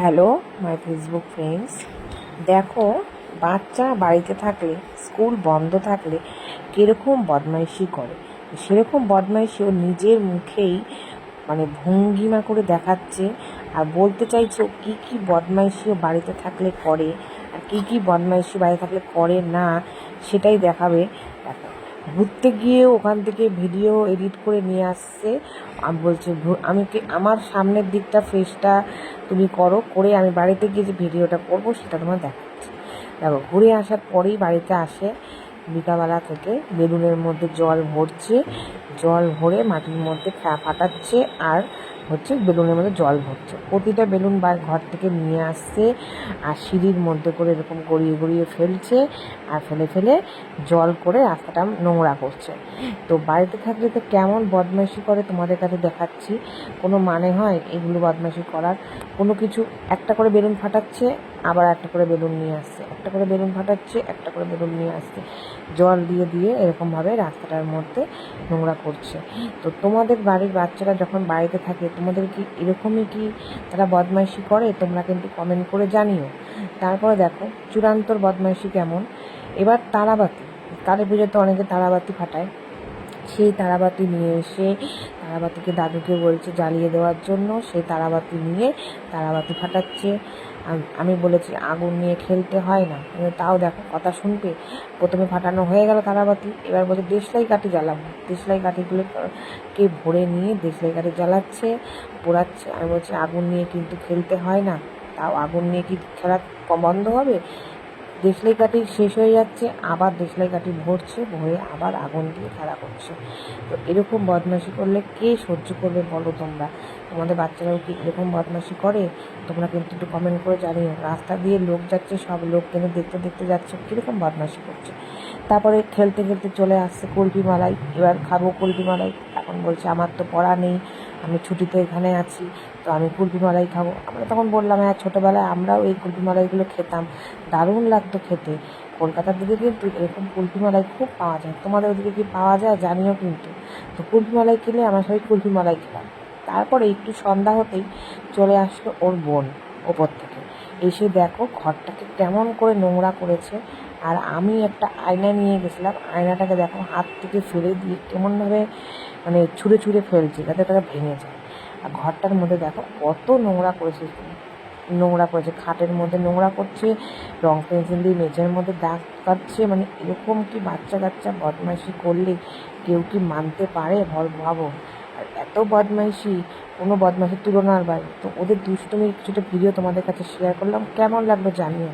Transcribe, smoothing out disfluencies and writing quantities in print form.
Hello my Facebook friends, দেখো বাচ্চা বাড়িতে থাকলে, স্কুল বন্ধ থাকলে কীরকম বদমাইশি করে। সেরকম বদমাইশি ও নিজের মুখেই ভঙ্গিমা করে দেখাচ্ছে আর বলতে চাইছে ও কী কী বদমাইশি ও বাড়িতে থাকলে করে আর কী কী বদমাইশি বাড়িতে থাকলে করে না, সেটাই দেখাবে। দেখো, ঘুরতে গিয়ে ওখান থেকে ভিডিও এডিট করে নিয়ে আসছে। আমি বলছি আমার সামনের দিকটা ফেসটা তুমি করে আমি বাড়িতে গিয়ে যে ভিডিওটা করবো সেটা তোমার দেখাচ্ছি। দেখো, ঘুরে আসার পরেই বাড়িতে আসে, বিকালবেলা থেকে বেলুনের মধ্যে জল ভরছে, জল ভরে মাটির মধ্যে ফাটাচ্ছে আর বেলুনের মধ্যে জল ভরছে। প্রতিটা বেলুন ঘর থেকে নিয়ে আসছে আর সিঁড়ির মধ্যে করে এরকম গড়িয়ে গড়িয়ে ফেলছে আর ফেলে ফেলে জল করে রাস্তাটা নোংরা করছে। তো বাড়িতে থাকলে তো কেমন বদমাইশি করে তোমাদের কাছে দেখাচ্ছি। কোনো মানে হয় এগুলো বদমাইশি করার? কোনো কিছু একটা করে বেলুন ফাটাচ্ছে, আবার একটা করে বেলুন নিয়ে আসছে, একটা করে বেলুন ফাটাচ্ছে, একটা করে বেলুন নিয়ে আসছে, জল দিয়ে দিয়ে এরকমভাবে রাস্তাটার মধ্যে নোংরা করছে। তো তোমাদের বাড়ির বাচ্চারা যখন বাড়িতে থাকে তোমাদের কি এরকমই কি তারা বদমাইশি করে? তোমরা কিন্তু কমেন্ট করে জানিও। তারপরে দেখো চূড়ান্তর বদমাইশি কেমন। এবার তারাবাতি, কালী পুজোতে অনেকে তারাবাতি ফাটায়, সেই তারাবাতি নিয়ে এসে তারাবাতিকে দাদুকে বলছে জ্বালিয়ে দেওয়ার জন্য, সেই তারাবাতি নিয়ে তারাবাতি ফাটাচ্ছে। আমি বলেছি আগুন নিয়ে খেলতে হয় না, কিন্তু তাও দেখো কথা শুনবে। প্রথমে ফাটানো হয়ে গেল তারাবাতি, এবার বলছে দেশলাই কাঠি জ্বালাবো। দেশলাই কাঠিগুলোকে ভরে নিয়ে দেশলাই কাঠি জ্বালাচ্ছে, পোড়াচ্ছে। আমি বলছি আগুন নিয়ে কিন্তু খেলতে হয় না, তাও আগুন নিয়ে কি খেলা বন্ধ হবে? দেশলাই কাঠি শেষ হয়ে যাচ্ছে, আবার দেশলাই কাঠি ভরছে, ভরে আবার আগুন দিয়ে খেলা করছে। তো এরকম বদমাইশি করলে কে সহ্য করবে বলো তোমরা? তোমাদের বাচ্চারাও কি এরকম বদমাইশি করে? তোমরা কিন্তু একটু কমেন্ট করে জানিও। রাস্তা দিয়ে লোক যাচ্ছে, সব লোক কিন্তু দেখতে দেখতে যাচ্ছে কীরকম বদমাইশি করছে। তারপরে খেলতে খেলতে চলে আসছে কুলফি মালাই, এবার খাবো কুলফি মালাই। এখন বলছে আমার তো পড়া নেই, আমি ছুটিতে এখানে আছি, তো আমি কুলফি মালাই খাবো। আমরা তখন বললাম হ্যাঁ, ছোটোবেলায় আমরাও এই কুলফি মালাইগুলো খেতাম, দারুণ লাগতো খেতে। কলকাতার দিকে কিন্তু এরকম কুলফি মালাই খুব পাওয়া যায়, তোমাদের ওদিকে কি পাওয়া যায় জানিও কিন্তু। তো কুলফি মালাই কিনে আমরা সবাই কুলফি মালাই খেলাম। তারপরে একটু সন্ধ্যা হতেই চলে আসলো ওর বোন ওপর থেকে, এসে দেখো ঘরটাকে কেমন করে নোংরা করেছে। আর আমি একটা আয়না নিয়ে গেছিলাম, আয়নাটাকে দেখো হাত থেকে ফেলে দিয়ে কেমনভাবে ছুঁড়ে ছুঁড়ে ফেলছে যাতে তারা ভেঙে যায়। আর ঘরটার মধ্যে দেখো কত নোংরা করেছে, খাটের মধ্যে নোংরা করছে, রং পেন্সিল দিয়ে মেঝের মধ্যে দাগ কাটছে। এরকম কি বাচ্চা কাচ্চা বদমাইশি করলে কেউ কি মানতে পারে? ভাবো। আর এত বদমাইশি, কোনো বদমাইশির তুলনার বাইরে। তো ওদের দুষ্টুমির কিছুটা ভিডিও তোমাদের কাছে শেয়ার করলাম, কেমন লাগলো জানিও।